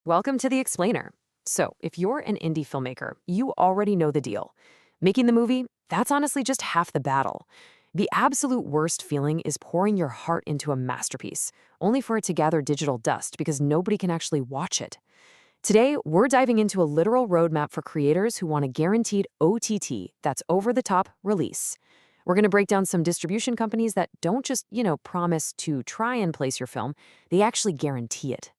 Welcome to The Explainer. So, if you're an indie filmmaker, you already know the deal. Making the movie, that's honestly just half the battle. The absolute worst feeling is pouring your heart into a masterpiece, only for it to gather digital dust because nobody can actually watch it. Today, we're diving into a literal roadmap for creators who want a guaranteed OTT, that's over-the-top release. We're going to break down some distribution companies that don't just, promise to try and place your film, they actually guarantee it.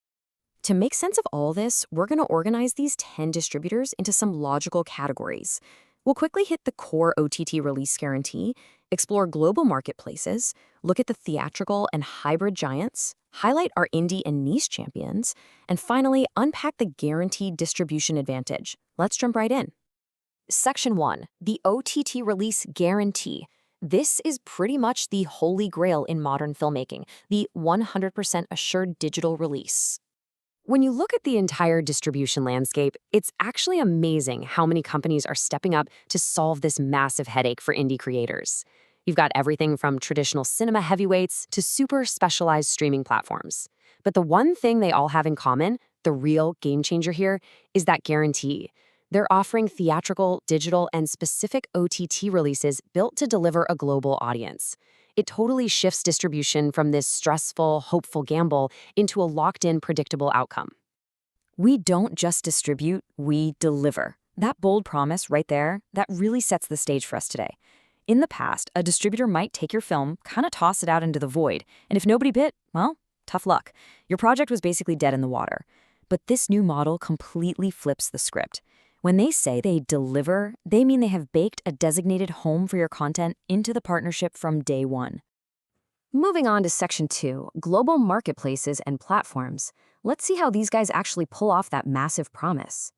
To make sense of all this, we're going to organize these 10 distributors into some logical categories. We'll quickly hit the core OTT release guarantee, explore global marketplaces, look at the theatrical and hybrid giants, highlight our indie and niche champions, and finally, unpack the guaranteed distribution advantage. Let's jump right in. Section 1, the OTT release guarantee. This is pretty much the holy grail in modern filmmaking, the 100% assured digital release. When you look at the entire distribution landscape, it's actually amazing how many companies are stepping up to solve this massive headache for indie creators. You've got everything from traditional cinema heavyweights to super specialized streaming platforms. But the one thing they all have in common, the real game changer here, is that guarantee. They're offering theatrical, digital, and specific OTT releases built to deliver a global audience. It totally shifts distribution from this stressful, hopeful gamble into a locked-in, predictable outcome. We don't just distribute, we deliver. That bold promise right there, that really sets the stage for us today. In the past, a distributor might take your film, kind of toss it out into the void, and if nobody bit, well, tough luck. Your project was basically dead in the water. But this new model completely flips the script. When they say they deliver, they mean they have baked a designated home for your content into the partnership from day one. Moving on to Section 2, global marketplaces and platforms. Let's see how these guys actually pull off that massive promise.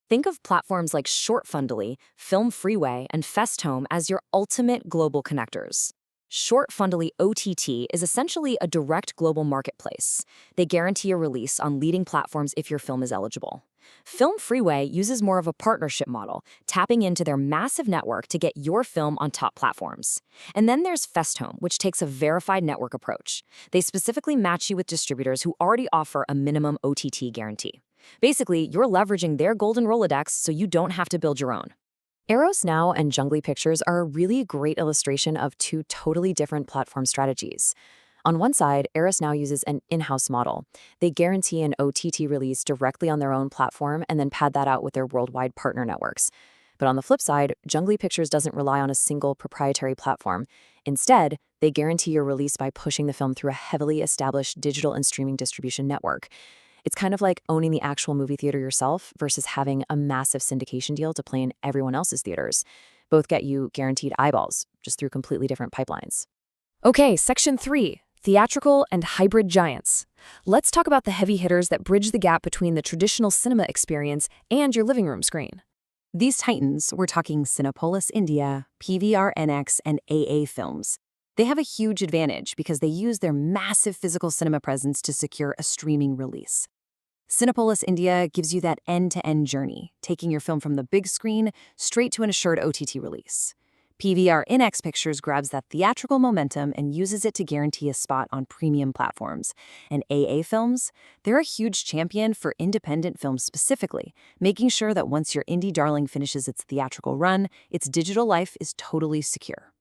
Think of platforms like Shortfundly, Film Freeway, and Festhome as your ultimate global connectors. Shortfundly OTT is essentially a direct global marketplace. They guarantee a release on leading platforms if your film is eligible. Film Freeway uses more of a partnership model, tapping into their massive network to get your film on top platforms. And then there's Festhome, which takes a verified network approach. They specifically match you with distributors who already offer a minimum OTT guarantee. Basically, you're leveraging their golden Rolodex so you don't have to build your own. Eros Now and Jungly Pictures are a really great illustration of two totally different platform strategies. On one side, Eros Now uses an in-house model. They guarantee an OTT release directly on their own platform and then pad that out with their worldwide partner networks. But on the flip side, Jungly Pictures doesn't rely on a single proprietary platform. Instead, they guarantee your release by pushing the film through a heavily established digital and streaming distribution network. It's kind of like owning the actual movie theater yourself versus having a massive syndication deal to play in everyone else's theaters. Both get you guaranteed eyeballs, just through completely different pipelines. Okay, Section 3, theatrical and hybrid giants. Let's talk about the heavy hitters that bridge the gap between the traditional cinema experience and your living room screen. These titans, we're talking Cinepolis India, PVR NX, and AA Films. They have a huge advantage because they use their massive physical cinema presence to secure a streaming release. Cinepolis India gives you that end-to-end journey, taking your film from the big screen straight to an assured OTT release. PVR NX Pictures grabs that theatrical momentum and uses it to guarantee a spot on premium platforms. And AA Films, they're a huge champion for independent films specifically, making sure that once your indie darling finishes its theatrical run, its digital life is totally secure.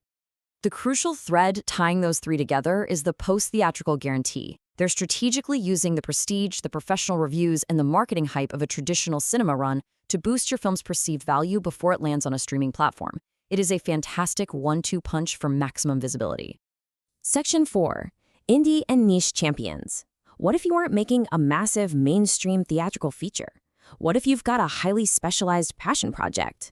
The crucial thread tying those three together is the post-theatrical guarantee. They're strategically using the prestige, the professional reviews, and the marketing hype of a traditional cinema run to boost your film's perceived value before it lands on a streaming platform. It is a fantastic one-two punch for maximum visibility. Section 4, indie and niche champions. What if you weren't making a massive mainstream theatrical feature? What if you've got a highly specialized passion project?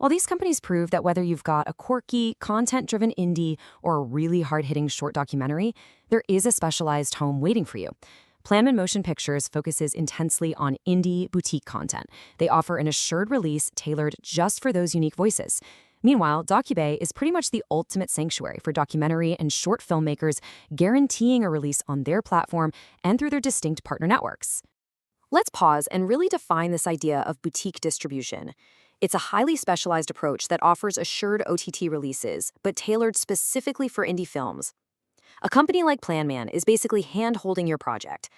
Well, these companies prove that whether you've got a quirky, content-driven indie or a really hard-hitting short documentary, there is a specialized home waiting for you. Planman Motion Pictures focuses intensely on indie boutique content. They offer an assured release tailored just for those unique voices. Meanwhile, DocuBay is pretty much the ultimate sanctuary for documentary and short filmmakers, guaranteeing a release on their platform and through their distinct partner networks. Let's pause and really define this idea of boutique distribution. It's a highly specialized approach that offers assured OTT releases, but tailored specifically for indie films. A company like PlanMan is basically hand-holding your project.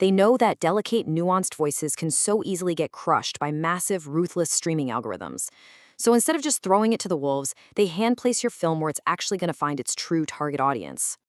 They know that delicate, nuanced voices can so easily get crushed by massive, ruthless streaming algorithms. So instead of just throwing it to the wolves, they hand place your film where it's actually going to find its true target audience.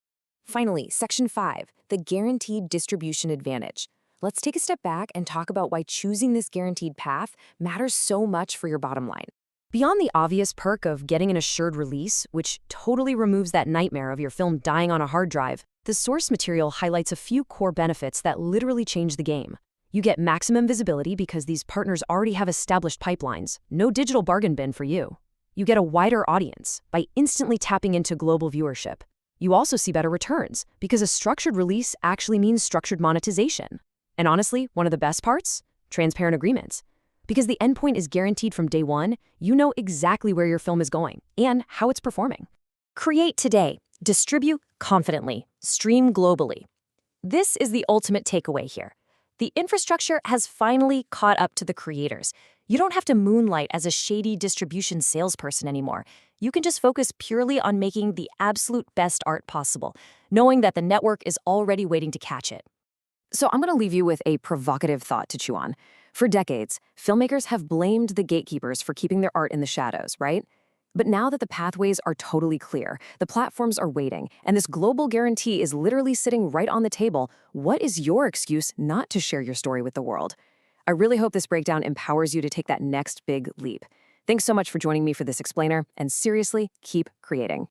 Finally, Section 5, the guaranteed distribution advantage. Let's take a step back and talk about why choosing this guaranteed path matters so much for your bottom line. Beyond the obvious perk of getting an assured release, which totally removes that nightmare of your film dying on a hard drive, the source material highlights a few core benefits that literally change the game. You get maximum visibility because these partners already have established pipelines, no digital bargain bin for you. You get a wider audience by instantly tapping into global viewership. You also see better returns because a structured release actually means structured monetization. And honestly, one of the best parts? Transparent agreements. Because the endpoint is guaranteed from day one, you know exactly where your film is going and how it's performing. Create today, distribute confidently, stream globally. This is the ultimate takeaway here. The infrastructure has finally caught up to the creators. You don't have to moonlight as a shady distribution salesperson anymore. You can just focus purely on making the absolute best art possible, knowing that the network is already waiting to catch it. So I'm going to leave you with a provocative thought to chew on. For decades, filmmakers have blamed the gatekeepers for keeping their art in the shadows, right? But now that the pathways are totally clear, the platforms are waiting, and this global guarantee is literally sitting right on the table, what is your excuse not to share your story with the world? I really hope this breakdown empowers you to take that next big leap. Thanks so much for joining me for this explainer, and seriously, keep creating.